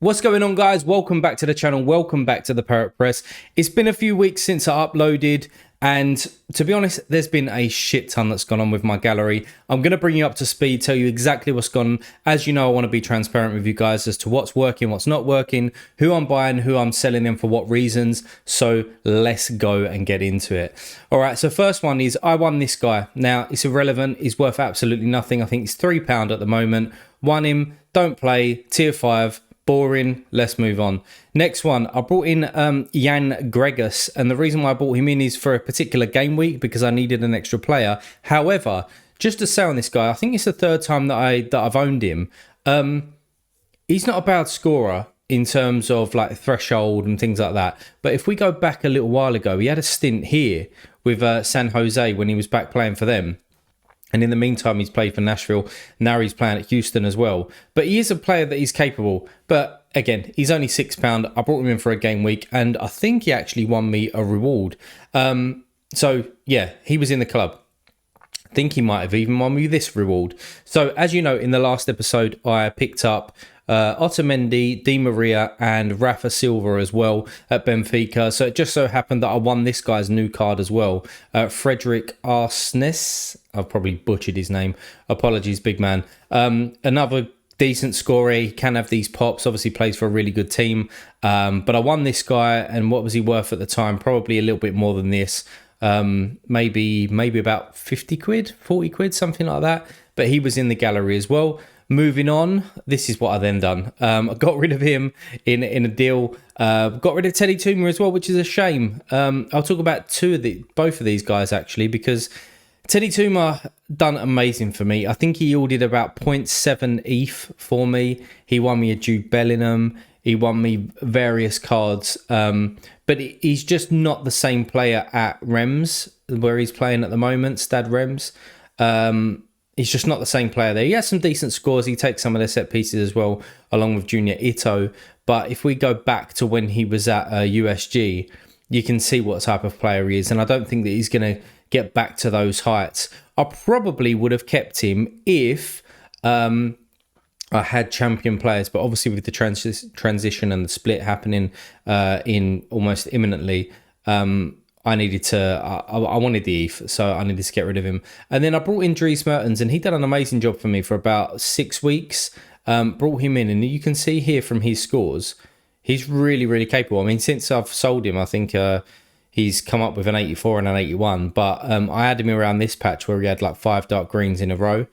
What's going on, guys? Welcome back to the channel. Welcome back to the Parrot Press. It's been a few weeks since I uploaded, and to be honest, there's been a shit ton that's gone on with my gallery. I'm going to bring you up to speed, tell you exactly what's gone on. As you know, I want to be transparent with you guys as to what's working, what's not working, who I'm buying, who I'm selling them for what reasons. So let's go and get into it. All right, so first one is I won this guy. Now, it's irrelevant. He's worth absolutely nothing. I think it's £3 at the moment. Won him, don't play, tier 5. Boring. Let's move on. Next one, I brought in Jan Gregus, and the reason why I brought him in is for a particular game week because I needed an extra player. However, just to say on this guy, I think it's the third time that I've owned him. He's not a bad scorer in terms of like threshold and things like that. But if we go back a little while ago, he had a stint here with San Jose when he was back playing for them. And in the meantime, he's played for Nashville. Now he's playing at Houston as well. But he is a player that is capable. But again, he's only £6. I brought him in for a game week, and I think he actually won me a reward. So yeah, he was in the club. I think he might have even won me this reward. So as you know, in the last episode, I picked up Otamendi, Di Maria, and Rafa Silva as well at Benfica. So it just so happened that I won this guy's new card as well. Frederick Arsnes. I've probably butchered his name. Apologies, big man. Another decent scorer. He can have these pops. Obviously plays for a really good team. But I won this guy, and what was he worth at the time? Probably a little bit more than this. Maybe about 50 quid, 40 quid, something like that. But he was in the gallery as well. Moving on, this is what I then done. I got rid of him in a deal. Got rid of Teddy Toomer as well, which is a shame. I'll talk about both of these guys actually, because Teddy Toomer done amazing for me. I think he yielded about 0.7 ETH for me. He won me a Jude Bellingham. He won me various cards. But he's just not the same player at Rems, where he's playing at the moment, Stad Rems. He's just not the same player there. He has some decent scores. He takes some of their set pieces as well, along with Junior Ito. But if we go back to when he was at USG, you can see what type of player he is. And I don't think that he's going to get back to those heights. I probably would have kept him if I had champion players. But obviously with the transition and the split happening in almost imminently, I wanted the ETH, so I needed to get rid of him. And then I brought in Dries Mertens, and he did an amazing job for me for about 6 weeks. Brought him in, and you can see here from his scores, he's really, really capable. I mean, since I've sold him, I think he's come up with an 84 and an 81. But I had him around this patch where he had like 5 dark greens in a row.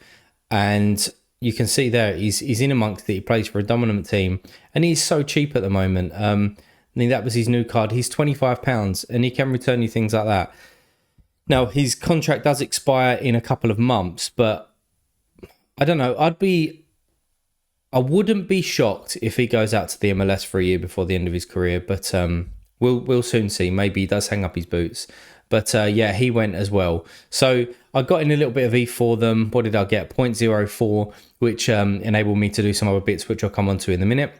And you can see there, he's in amongst it. He plays for a dominant team, and he's so cheap at the moment. I mean, that was his new card. He's £25 and he can return you things like that. Now, his contract does expire in a couple of months, but I don't know. I wouldn't be shocked if he goes out to the MLS for a year before the end of his career, but we'll soon see. Maybe he does hang up his boots. But yeah, he went as well. So I got in a little bit of E for them. What did I get? 0.04, which enabled me to do some other bits, which I'll come on to in a minute.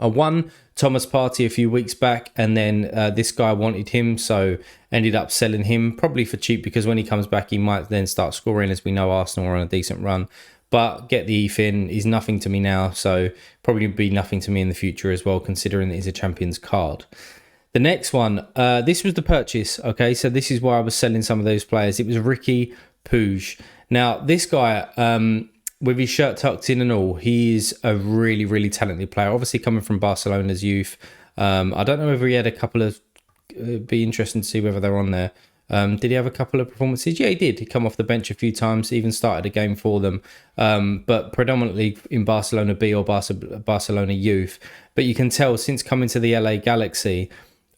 I won Thomas Partey a few weeks back, and then this guy wanted him, so ended up selling him, probably for cheap, because when he comes back, he might then start scoring. As we know, Arsenal are on a decent run. But get the ETH in, he's nothing to me now, so probably be nothing to me in the future as well, considering that he's a Champions card. The next one, this was the purchase, okay? So this is why I was selling some of those players. It was Riqui Puig. Now, this guy, with his shirt tucked in and all, he is a really, really talented player. Obviously coming from Barcelona's youth. I don't know whether he had a couple of... It'd be interesting to see whether they're on there. Did he have a couple of performances? Yeah, he did. He come off the bench a few times, even started a game for them. But predominantly in Barcelona B or Barcelona youth. But you can tell since coming to the LA Galaxy,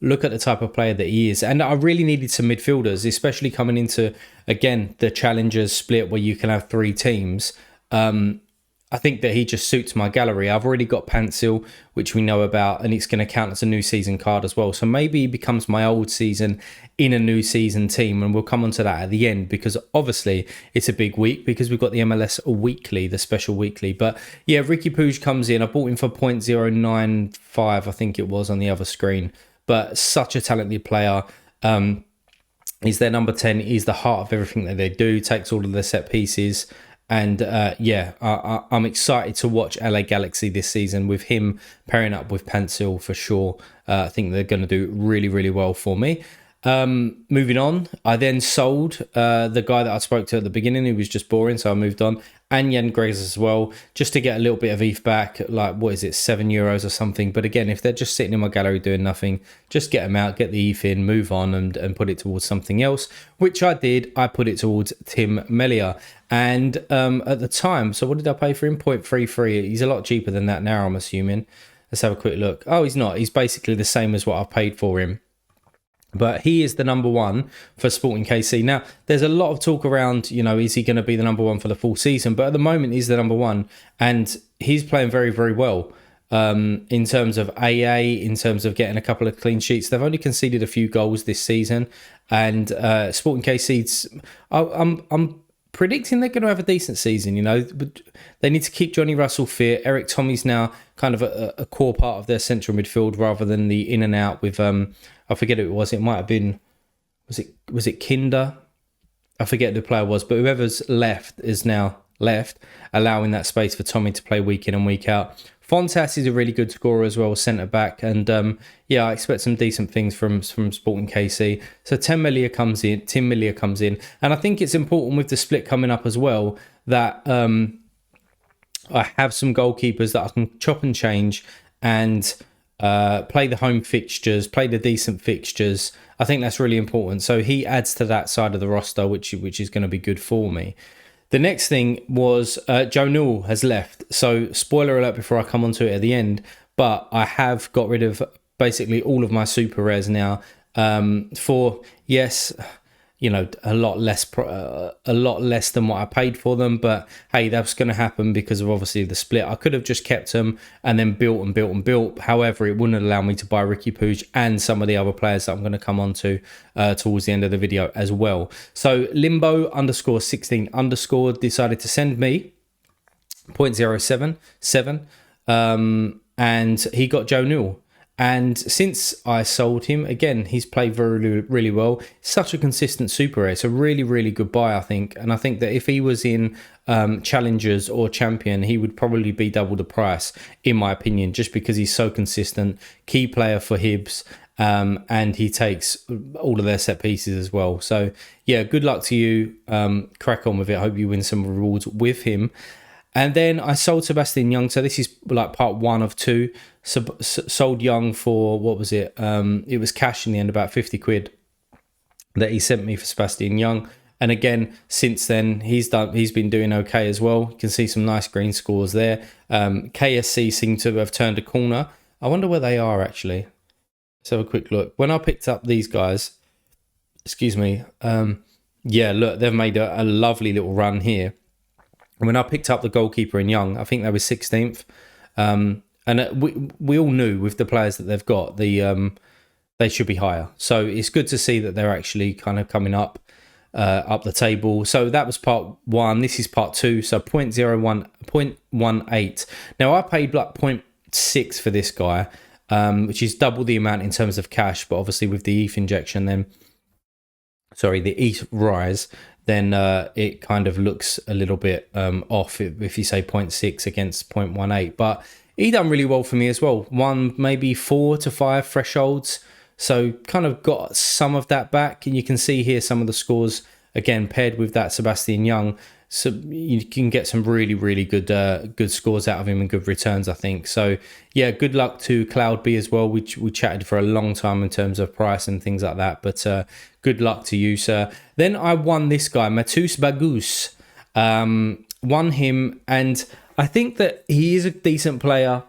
look at the type of player that he is. And I really needed some midfielders, especially coming into, again, the Challengers split where you can have 3 teams. I think that he just suits my gallery. I've already got Pencil, which we know about, and it's going to count as a new season card as well. So maybe he becomes my old season in a new season team, and we'll come on to that at the end, because obviously it's a big week because we've got the MLS weekly, the special weekly. But yeah, Riqui Puig comes in. I bought him for 0.095, I think it was on the other screen. But such a talented player. He's their number 10. He's the heart of everything that they do. Takes all of their set pieces. And yeah, I'm excited to watch LA Galaxy this season with him pairing up with Pencil for sure. I think they're going to do really, really well for me. Moving on, I then sold the guy that I spoke to at the beginning who was just boring, so I moved on. And Jan Grace as well, just to get a little bit of ETH back, like, what is it, €7 or something. But again, if they're just sitting in my gallery doing nothing, just get them out, get the ETH in, move on and put it towards something else, which I did. I put it towards Tim Melia. And at the time, so what did I pay for him? 0.33. He's a lot cheaper than that now, I'm assuming. Let's have a quick look. Oh, he's not. He's basically the same as what I've paid for him. But he is the number one for Sporting KC. Now, there's a lot of talk around, you know, is he going to be the number one for the full season? But at the moment, he's the number one. And he's playing very, very well in terms of AA, in terms of getting a couple of clean sheets. They've only conceded a few goals this season. And Sporting KC's, I'm predicting they're going to have a decent season, you know. But they need to keep Johnny Russell fit. Eric Tommy's now kind of a core part of their central midfield rather than the in and out with... I forget who it was. It might have been, was it Kinder? I forget who the player was, but whoever's left is now left, allowing that space for Tommy to play week in and week out. Fontas is a really good scorer as well, centre back, and yeah, I expect some decent things from Sporting KC. So Tim Melia comes in, and I think it's important with the split coming up as well that I have some goalkeepers that I can chop and change and play the home fixtures, play the decent fixtures. I think that's really important. So he adds to that side of the roster, which is going to be good for me. The next thing was Joe Newell has left. So spoiler alert before I come onto it at the end, but I have got rid of basically all of my super rares now for, yes, you know, a lot less than what I paid for them. But hey, that's going to happen because of obviously the split. I could have just kept them and then built. However, it wouldn't allow me to buy Ricky Puig and some of the other players that I'm going to come on to towards the end of the video as well. So Limbo _16_ decided to send me 0.077 and he got Joe Newell. And since I sold him, again, he's played very, really well. Such a consistent super rare. It's a really, really good buy, I think. And I think that if he was in Challengers or Champion, he would probably be double the price, in my opinion, just because he's so consistent. Key player for Hibs, and he takes all of their set pieces as well. So, yeah, good luck to you. Crack on with it. I hope you win some rewards with him. And then I sold Sebastian Young. So this is like part 1 of 2. Sold Young for, what was it? It was cash in the end, about 50 quid that he sent me for Sebastian Young. And again, since then, he's been doing okay as well. You can see some nice green scores there. KSC seem to have turned a corner. I wonder where they are, actually. Let's have a quick look. When I picked up these guys, excuse me, yeah, look, they've made a lovely little run here. And when I picked up the goalkeeper in Young, I think they were 16th. And we all knew with the players that they've got, they should be higher. So it's good to see that they're actually kind of coming up the table. So that was part 1. This is part 2. So 0.18. Now I paid like 0.6 for this guy, which is double the amount in terms of cash. But obviously with the ETH injection, the ETH rise, then it kind of looks a little bit off if you say 0.6 against 0.18. But he done really well for me as well. Won maybe 4 to 5 thresholds. So kind of got some of that back. And you can see here some of the scores, again, paired with that Sebastian Young. So you can get some really, really good scores out of him and good returns, I think. So, yeah, good luck to Cloud B as well. We chatted for a long time in terms of price and things like that. But good luck to you, sir. Then I won this guy, Matus Bagus. Won him, and I think that he is a decent player.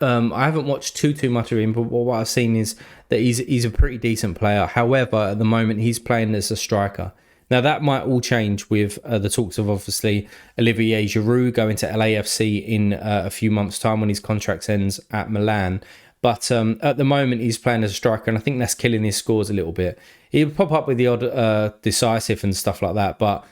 I haven't watched too much of him, but what I've seen is that he's a pretty decent player. However, at the moment, he's playing as a striker. Now, that might all change with the talks of, obviously, Olivier Giroud going to LAFC in a few months' time when his contract ends at Milan. But at the moment, he's playing as a striker, and I think that's killing his scores a little bit. He'll pop up with the odd decisive and stuff like that, but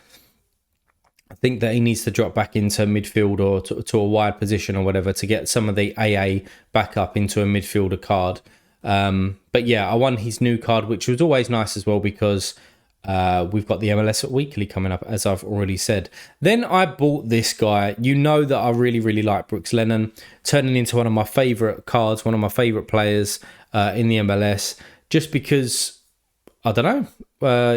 I think that he needs to drop back into midfield or to a wide position or whatever to get some of the AA back up into a midfielder card. But yeah, I won his new card, which was always nice as well because We've got the MLS Weekly coming up, as I've already said. Then I bought this guy. You know that I really, really like Brooks Lennon, turning into one of my favourite cards, one of my favourite players in the MLS, just because, I don't know,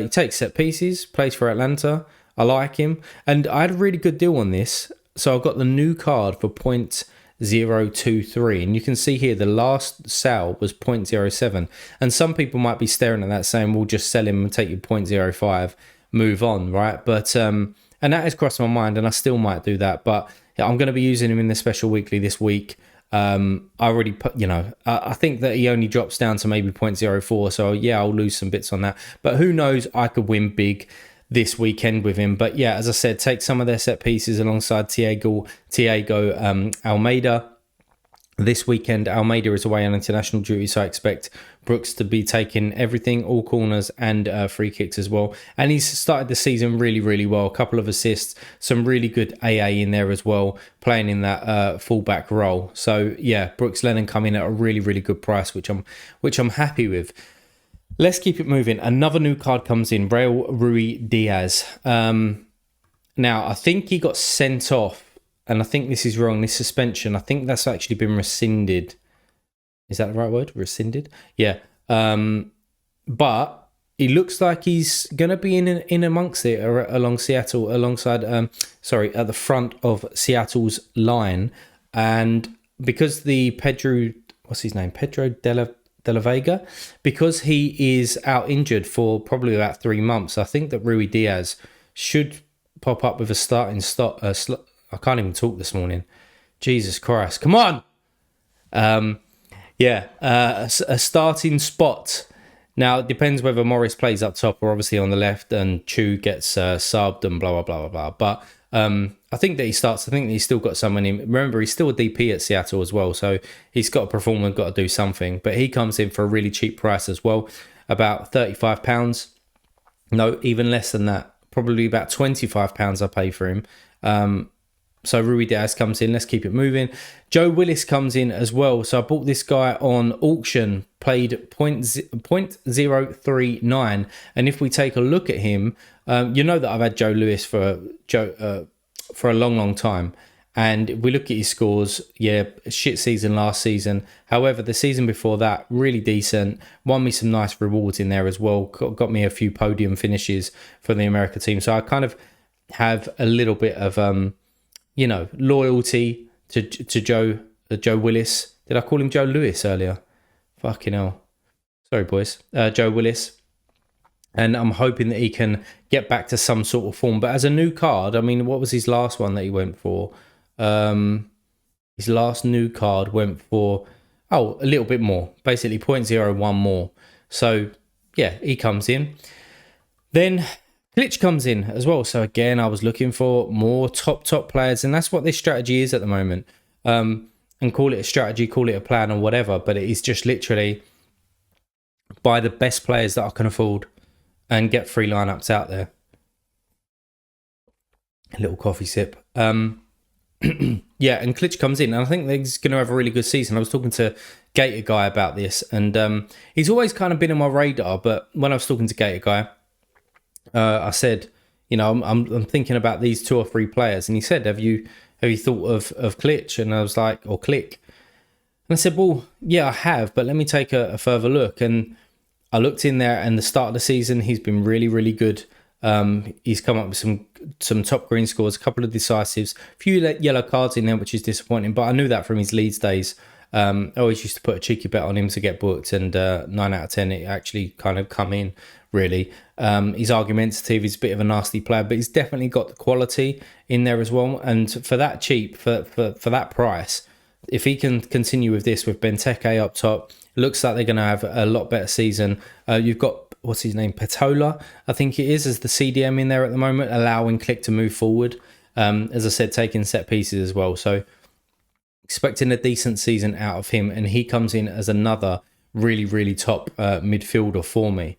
he takes set pieces, plays for Atlanta. I like him. And I had a really good deal on this. So I've got the new card for 0.023. And you can see here the last sale was 0.07. And some people might be staring at that saying, we'll just sell him and take your 0.05, move on, right? But, and that has crossed my mind and I still might do that. But yeah, I'm going to be using him in the special weekly this week. I already put, I think that he only drops down to maybe 0.04. So yeah, I'll lose some bits on that. But who knows, I could win big this weekend with him. But yeah, as I said, take some of their set pieces alongside Thiago Almeida. This weekend, Almeida is away on international duty, so I expect Brooks to be taking everything, all corners and free kicks as well. And he's started the season really, really well. A couple of assists, some really good AA in there as well, playing in that fullback role. So yeah, Brooks Lennon coming at a really, really good price, which I'm happy with. Let's keep it moving. Another new card comes in, Raul Rui Diaz. Now, I think he got sent off, and I think this is wrong, this suspension. I think that's actually been rescinded. Is that the right word? Rescinded? Yeah. But he looks like he's going to be in amongst it along Seattle, alongside, at the front of Seattle's line. And because Pedro de la Vega, because he is out injured for probably about 3 months, I think that Rui Diaz should pop up with a starting slot. I can't even talk this morning. Jesus Christ. Come on. A starting spot. Now, it depends whether Morris plays up top or obviously on the left and Chu gets subbed and blah, blah, blah, blah, blah. But I think that he starts. I think that he's still got someone in. Remember, he's still a DP at Seattle as well. So he's got to perform and got to do something. But he comes in for a really cheap price as well. About £35. No, even less than that. Probably about £25 I pay for him. So Rui Diaz comes in. Let's keep it moving. Joe Willis comes in as well. So I bought this guy on auction, played 0.039. And if we take a look at him, you know that I've had Joe Lewis for a long, long time. And if we look at his scores, yeah, shit season last season. However, the season before that, really decent. Won me some nice rewards in there as well. Got me a few podium finishes for the America team. So I kind of have a little bit of loyalty to Joe Willis. Did I call him Joe Lewis earlier? Fucking hell. Sorry, boys. Joe Willis. And I'm hoping that he can get back to some sort of form. But as a new card, I mean, what was his last one that he went for? His last new card went for, a little bit more. Basically 0.01 more. So, yeah, he comes in. Then Glitch comes in as well. So again, I was looking for more top players, and that's what this strategy is at the moment. And call it a strategy, call it a plan or whatever, but it is just literally buy the best players that I can afford and get free lineups out there. A little coffee sip. Yeah, and Klitsch comes in, and I think that he's going to have a really good season. I was talking to Gator Guy about this, and he's always kind of been on my radar, but when I was talking to Gator Guy, I said, I'm thinking about these 2 or 3 players, and he said, have you thought of Klitsch? And I was like, or Click. And I said, well, yeah, I have, but let me take a further look. And I looked in there, and the start of the season, he's been really, really good. He's come up with some top green scores, a couple of decisives, a few yellow cards in there, which is disappointing, but I knew that from his Leeds days. I always used to put a cheeky bet on him to get booked, and 9 out of 10 it actually kind of come in, really. He's argumentative, he's a bit of a nasty player, but he's definitely got the quality in there as well. And for that cheap, for that price, if he can continue with this, with Benteke up top, it looks like they're going to have a lot better season. You've got, what's his name, Petola, I think it is, as the CDM in there at the moment, allowing Click to move forward. As I said, taking set pieces as well. So expecting a decent season out of him, and he comes in as another really, really top midfielder for me.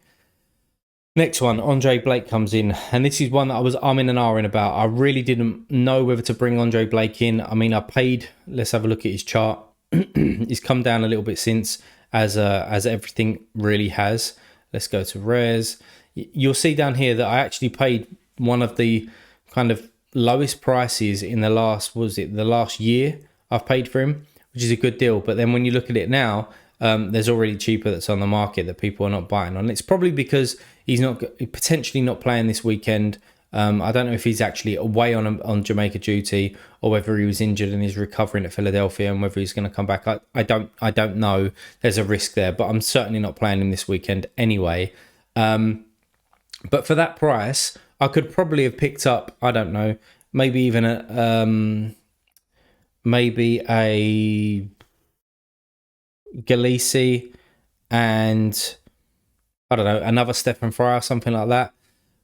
Next one, Andre Blake comes in, and this is one that I was umming and ahhing about. I really didn't know whether to bring Andre Blake in. I mean, I paid, let's have a look at his chart. He's come down a little bit since, as everything really has. Let's go to rares. you'll see down here that I actually paid one of the kind of lowest prices in the last, the last year I've paid for him, which is a good deal. But then when you look at it now, there's already cheaper that's on the market that people are not buying on. It's probably because he's potentially not playing this weekend. I don't know if he's actually away on Jamaica duty or whether he was injured and is recovering at Philadelphia and whether he's going to come back. I don't know. There's a risk there, but I'm certainly not playing him this weekend anyway. But for that price, I could probably have picked up, I don't know, maybe even maybe a Galisi and I don't know, another Stefan Fryer, something like that.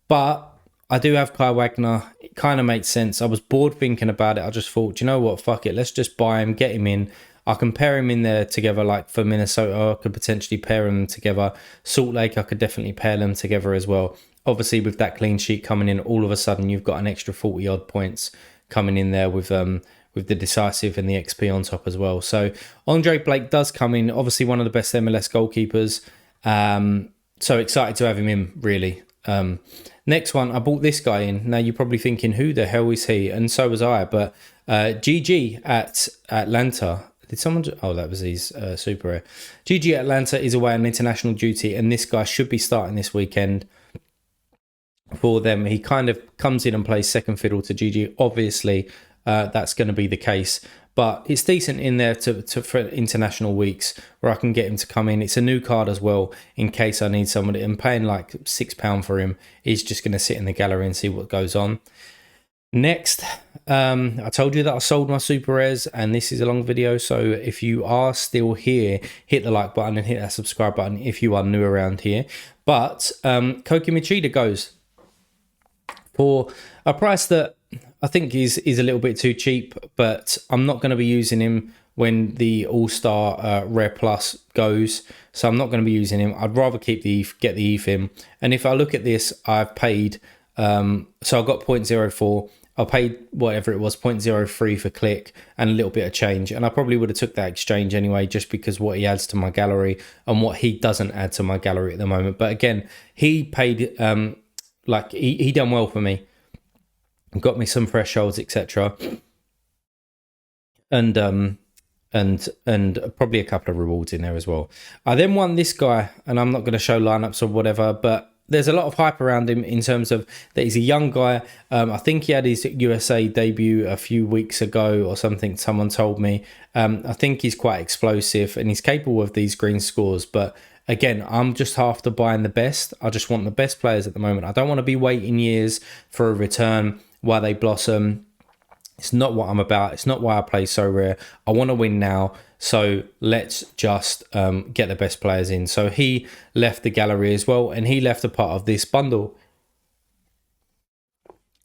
But I do have Kai Wagner. It kind of makes sense. I was bored thinking about it. I just thought, you know what, fuck it. Let's just buy him, get him in. I can pair him in there together, like for Minnesota. I could potentially pair them together. Salt Lake, I could definitely pair them together as well. Obviously, with that clean sheet coming in, all of a sudden you've got an extra 40 odd points coming in there with the decisive and the XP on top as well. So Andre Blake does come in, obviously one of the best MLS goalkeepers. So excited to have him in, really. Next one, I bought this guy in. Now you're probably thinking, who the hell is he? And so was I. But GG at Atlanta. Did someone? Oh, that was his super rare. GG Atlanta is away on international duty, and this guy should be starting this weekend for them. He kind of comes in and plays second fiddle to GG. Obviously, that's going to be the case, but it's decent in there for international weeks where I can get him to come in. It's a new card as well in case I need somebody. And paying like £6 for him, he's just going to sit in the gallery and see what goes on. Next, I told you that I sold my super rares, and this is a long video, so if you are still here, hit the like button and hit that subscribe button if you are new around here. But Koki Machida goes for a price that I think is a little bit too cheap, but I'm not going to be using him when the All-Star Rare Plus goes, so I'm not going to be using him. I'd rather keep get the ETH in. And if I look at this, I've paid, so I got 0.04. I paid whatever it was, 0.03 for click and a little bit of change. And I probably would have took that exchange anyway, just because what he adds to my gallery and what he doesn't add to my gallery at the moment. But again, he paid, like he done well for me. Got me some thresholds, etc. And probably a couple of rewards in there as well. I then won this guy, and I'm not going to show lineups or whatever, but there's a lot of hype around him in terms of that he's a young guy. I think he had his USA debut a few weeks ago or something, someone told me. I think he's quite explosive and he's capable of these green scores. But again, I'm just after buying the best. I just want the best players at the moment. I don't want to be waiting years for a return while they blossom. It's not what I'm about. It's not why I play so rare. I want to win now. So let's just get the best players in. So he left the gallery as well, and he left a part of this bundle.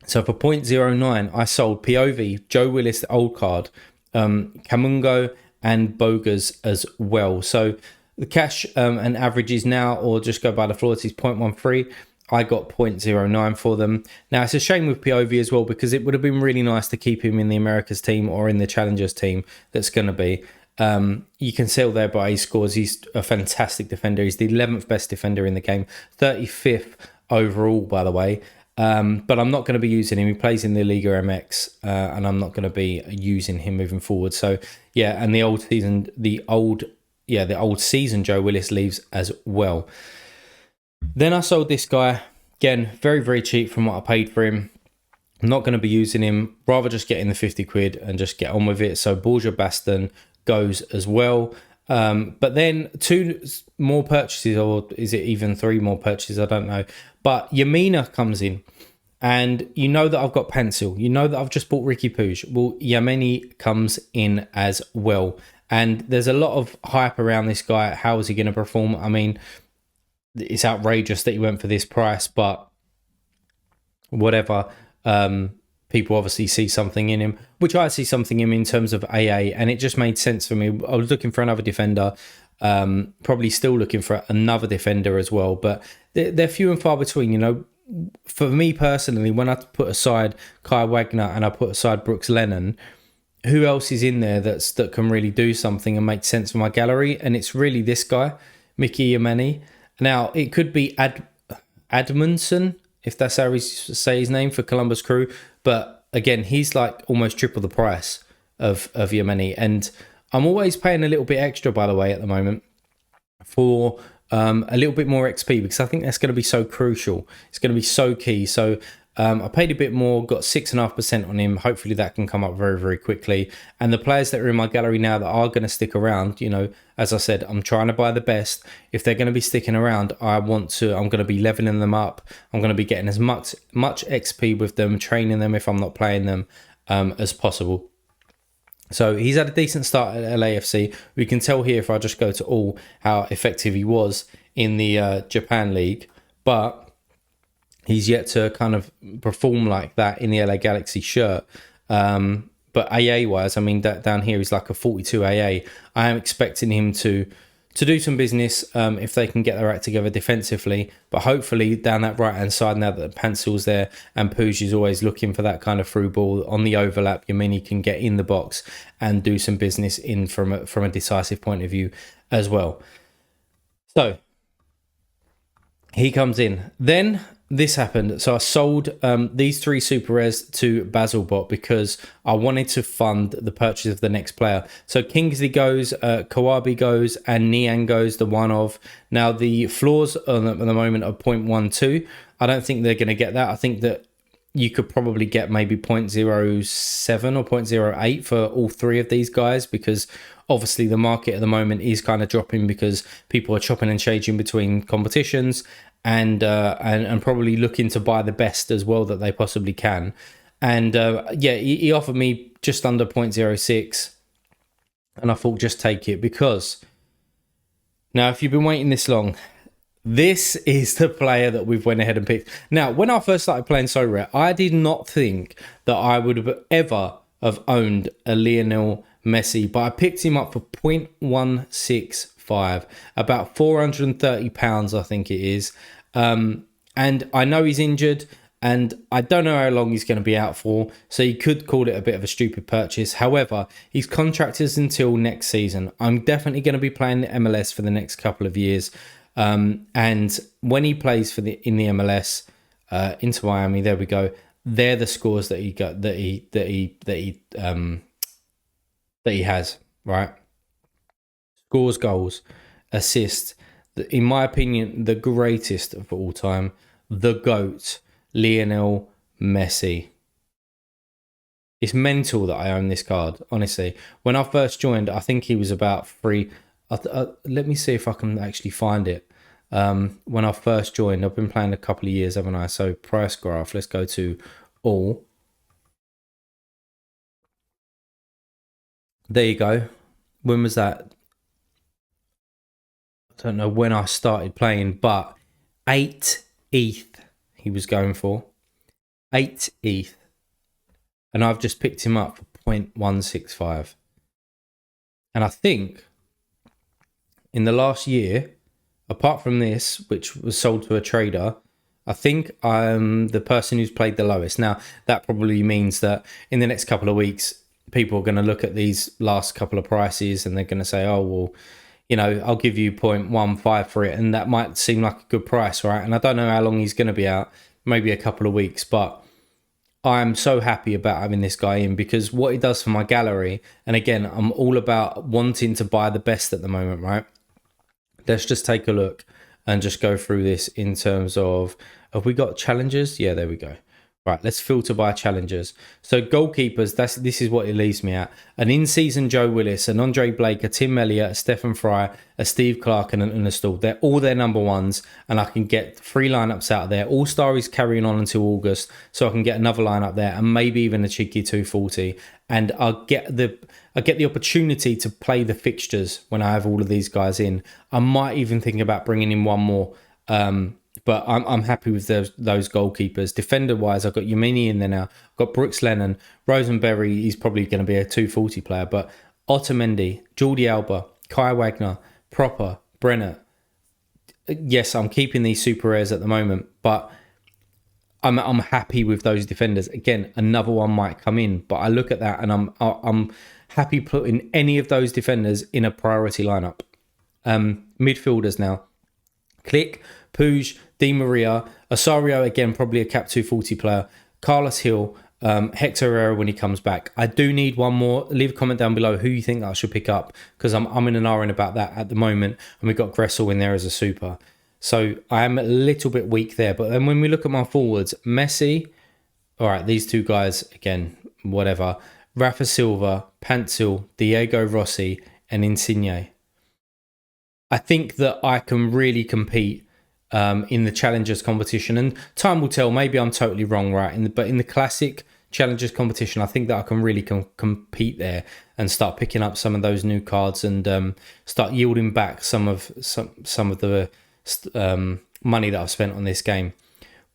So for 0.09, I sold POV, Joe Willis, the old card, Kamungo, and Bogas as well. So the cash and averages now, or just go by the floor, it's 0.13. I got 0.09 for them. Now, it's a shame with POV as well, because it would have been really nice to keep him in the Americas team or in the Challengers team that's going to be. You can tell there by his scores. He's a fantastic defender. He's the 11th best defender in the game, 35th overall, by the way. But I'm not going to be using him. He plays in the Liga MX, and I'm not going to be using him moving forward. So yeah, and the old season Joe Willis leaves as well. Then I sold this guy again, very, very cheap from what I paid for him. I'm not going to be using him. Rather just get in the 50 quid and just get on with it. So Borja Baston goes as well. But then 2 more purchases, or is it even 3 more purchases? I don't know. But Yamina comes in, and you know that I've got Pencil. You know that I've just bought Ricky Puig. Well, Yamini comes in as well. And there's a lot of hype around this guy. How is he going to perform? I mean, it's outrageous that he went for this price, but whatever. People obviously see something in him, which I see something in terms of AA, and it just made sense for me. I was looking for another defender, probably still looking for another defender as well, but they're few and far between. You know, for me personally, when I put aside Kai Wagner and I put aside Brooks Lennon, who else is in there that can really do something and make sense for my gallery? And it's really this guy, Mickey Yameni. Now, it could be Admundson, if that's how we say his name, for Columbus Crew. But again, he's like almost triple the price of Yemeni. And I'm always paying a little bit extra, by the way, at the moment for a little bit more XP, because I think that's going to be so crucial. It's going to be so key. So I paid a bit more, got 6.5% on him. Hopefully that can come up very, very quickly. And the players that are in my gallery now that are going to stick around, you know, as I said, I'm trying to buy the best. If they're going to be sticking around, I'm going to be leveling them up. I'm going to be getting as much XP with them, training them if I'm not playing them as possible. So he's had a decent start at LAFC. We can tell here, if I just go to all, how effective he was in the Japan League. But he's yet to kind of perform like that in the LA Galaxy shirt. But AA-wise, I mean, that down here he's like a 42 AA. I am expecting him to do some business if they can get their act together defensively. But hopefully down that right-hand side, now that Pencil's there and Puig is always looking for that kind of through ball on the overlap, Yemeni can get in the box and do some business in from a decisive point of view as well. So he comes in. Then this happened. So I sold these 3 super rares to Basilbot because I wanted to fund the purchase of the next player. So Kingsley goes, Kawabi goes, and Niang goes, the one of. Now the floors at the moment are 0.12. I don't think they're going to get that. I think that you could probably get maybe 0.07 or 0.08 for all 3 of these guys, because obviously the market at the moment is kind of dropping because people are chopping and changing between competitions and probably looking to buy the best as well that they possibly can. And yeah, he offered me just under 0.06, and I thought just take it, because now if you've been waiting this long, this is the player that we've went ahead and picked. Now, when I first started playing Sorare, I did not think that I would have ever have owned a Lionel Messi, but I picked him up for 0.165, about £430, I think it is. And I know he's injured, and I don't know how long he's going to be out for, so you could call it a bit of a stupid purchase. However, he's contracted until next season. I'm definitely going to be playing the MLS for the next couple of years. And when he plays in the MLS, Inter Miami, there we go. They're the scores that he got, that he has, right? Scores, goals, assists. In my opinion, the greatest of all time, the GOAT, Lionel Messi. It's mental that I own this card, honestly. When I first joined, I think he was about free. Let me see if I can actually find it. When I first joined, I've been playing a couple of years, haven't I? So price graph, let's go to all. There you go. When was that? I don't know when I started playing, but 8 ETH he was going for. 8 ETH. And I've just picked him up for 0.165. And I think in the last year, apart from this, which was sold to a trader, I think I'm the person who's played the lowest. Now, that probably means that in the next couple of weeks, people are going to look at these last couple of prices and they're going to say, oh, well, you know, I'll give you 0.15 for it. And that might seem like a good price, right? And I don't know how long he's going to be out, maybe a couple of weeks, but I'm so happy about having this guy in, because what he does for my gallery, and again, I'm all about wanting to buy the best at the moment, right? Let's just take a look and just go through this in terms of, have we got challengers? Yeah, there we go. Right, let's filter by challengers. So goalkeepers, this is what it leaves me at. An in-season Joe Willis, an Andre Blake, a Tim Elliott, a Stephen Fry, a Steve Clark, and an Unistall. They're all their number ones, and I can get 3 lineups out of there. All-Star is carrying on until August, so I can get another lineup there, and maybe even a cheeky 240. And I get the opportunity to play the fixtures when I have all of these guys in. I might even think about bringing in one more. But I'm happy with those goalkeepers. Defender-wise, I've got Yemeni in there now. I've got Brooks Lennon. Rosenberry, he's probably going to be a 240 player. But Otamendi, Jordi Alba, Kai Wagner, Proper, Brenner. Yes, I'm keeping these super rares at the moment, but I'm happy with those defenders. Again, another one might come in, but I look at that and I'm happy putting any of those defenders in a priority lineup. Midfielders now. Click, Puig, Di Maria, Osario, again, probably a cap 240 player. Carlos Hill, Hector Herrera when he comes back. I do need one more. Leave a comment down below who you think I should pick up, because I'm in an iron about that at the moment. And we've got Gressel in there as a super. So I am a little bit weak there. But then when we look at my forwards, Messi, all right, these two guys, again, whatever. Rafa Silva, Pantil, Diego Rossi, and Insigne. I think that I can really compete in the Challengers competition, and time will tell. Maybe I'm totally wrong, right? But in the classic Challengers competition, I think that I can really compete there and start picking up some of those new cards and start yielding back some of the money that I've spent on this game.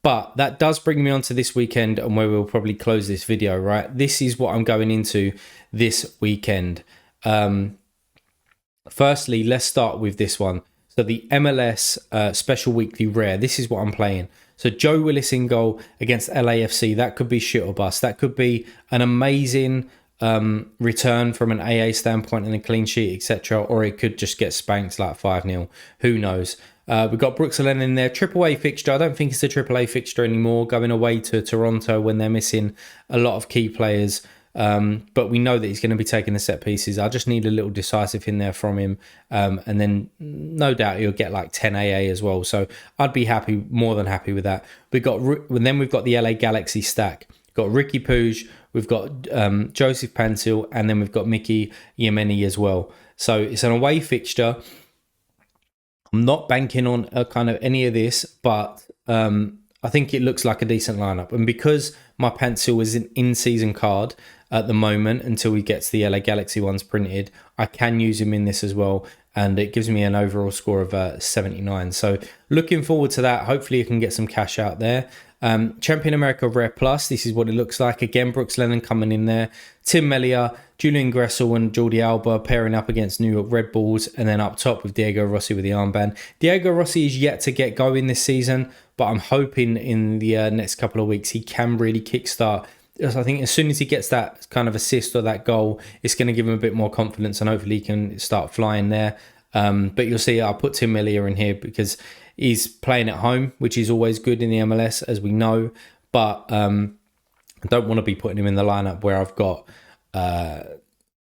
But that does bring me on to this weekend, and where we'll probably close this video, right? This is what I'm going into this weekend. Firstly, let's start with this one. So the MLS Special Weekly Rare. This is what I'm playing. So Joe Willis in goal against LAFC. That could be shit or bust. That could be an amazing return from an AA standpoint and a clean sheet, etc. Or it could just get spanked like 5-0. Who knows? We've got Brooks Lennon in there. AAA fixture. I don't think it's a AAA fixture anymore. Going away to Toronto when they're missing a lot of key players. But we know that he's going to be taking the set pieces. I just need a little decisive in there from him. And then no doubt he'll get like 10 AA as well. So I'd be happy, more than happy with that. We've got the LA Galaxy stack. We've got Ricky Puig. We've got Joseph Pantil. And then we've got Mickey Yemeni as well. So it's an away fixture. I'm not banking on kind of any of this, but I think it looks like a decent lineup. And because my Pantil is an in-season card at the moment until he gets the LA Galaxy ones printed, I can use him in this as well. And it gives me an overall score of 79. So looking forward to that. Hopefully you can get some cash out there. Champion America Rare Plus, this is what it looks like. Again, Brooks Lennon coming in there. Tim Melia, Julian Gressel and Jordi Alba pairing up against New York Red Bulls. And then up top with Diego Rossi with the armband. Diego Rossi is yet to get going this season, but I'm hoping in the next couple of weeks he can really kickstart. I think as soon as he gets that kind of assist or that goal, it's going to give him a bit more confidence and hopefully he can start flying there. But you'll see I'll put Tim Melia in here because he's playing at home, which is always good in the MLS, as we know. But I don't want to be putting him in the lineup where I've got the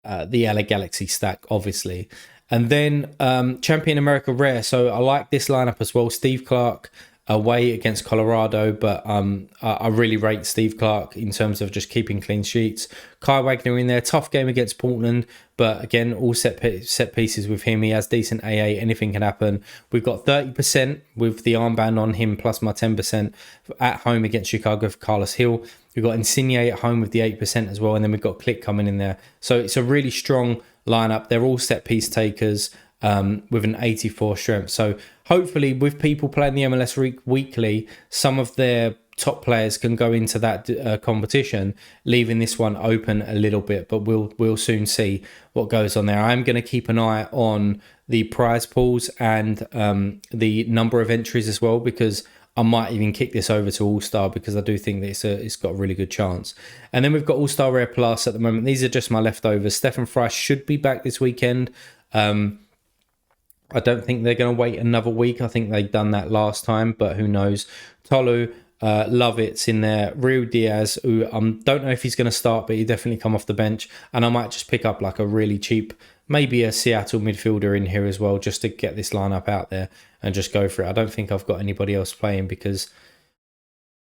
LA Galaxy stack, obviously. And then Champion America Rare. So I like this lineup as well. Steve Clark away against Colorado, but I really rate Steve Clark in terms of just keeping clean sheets. Kai Wagner in there, tough game against Portland, but again, all set pieces with him. He has decent AA, anything can happen. We've got 30% with the armband on him, plus my 10% at home against Chicago for Carlos Hill. We've got Insigne at home with the 8% as well, and then we've got Click coming in there. So it's a really strong lineup. They're all set piece takers. With an 84 strength. So hopefully with people playing the MLS weekly, some of their top players can go into that competition, leaving this one open a little bit, but we'll soon see what goes on there. I'm going to keep an eye on the prize pools and the number of entries as well, because I might even kick this over to All-Star because I do think that it's got a really good chance. And then we've got All-Star Rare Plus at the moment. These are just my leftovers. Stefan Fry should be back this weekend. I don't think they're going to wait another week. I think they've done that last time, but who knows. Tolu, Lovett's in there. Real Diaz, who don't know if he's going to start, but he definitely come off the bench. And I might just pick up like a really cheap, maybe a Seattle midfielder in here as well, just to get this lineup out there and just go for it. I don't think I've got anybody else playing because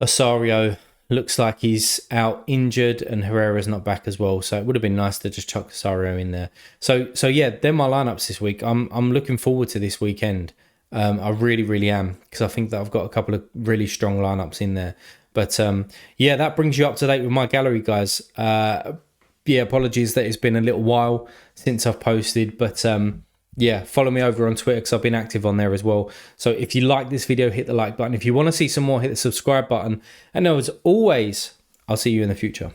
Osario looks like he's out injured and Herrera's not back as well. So it would have been nice to just chuck Sorare in there. So yeah, they're my lineups this week. I'm looking forward to this weekend. I really, really am, because I think that I've got a couple of really strong lineups in there. But yeah, that brings you up to date with my gallery, guys. Yeah, apologies that it's been a little while since I've posted, but yeah, follow me over on Twitter because I've been active on there as well. So if you like this video, hit the like button. If you want to see some more, hit the subscribe button. And as always, I'll see you in the future.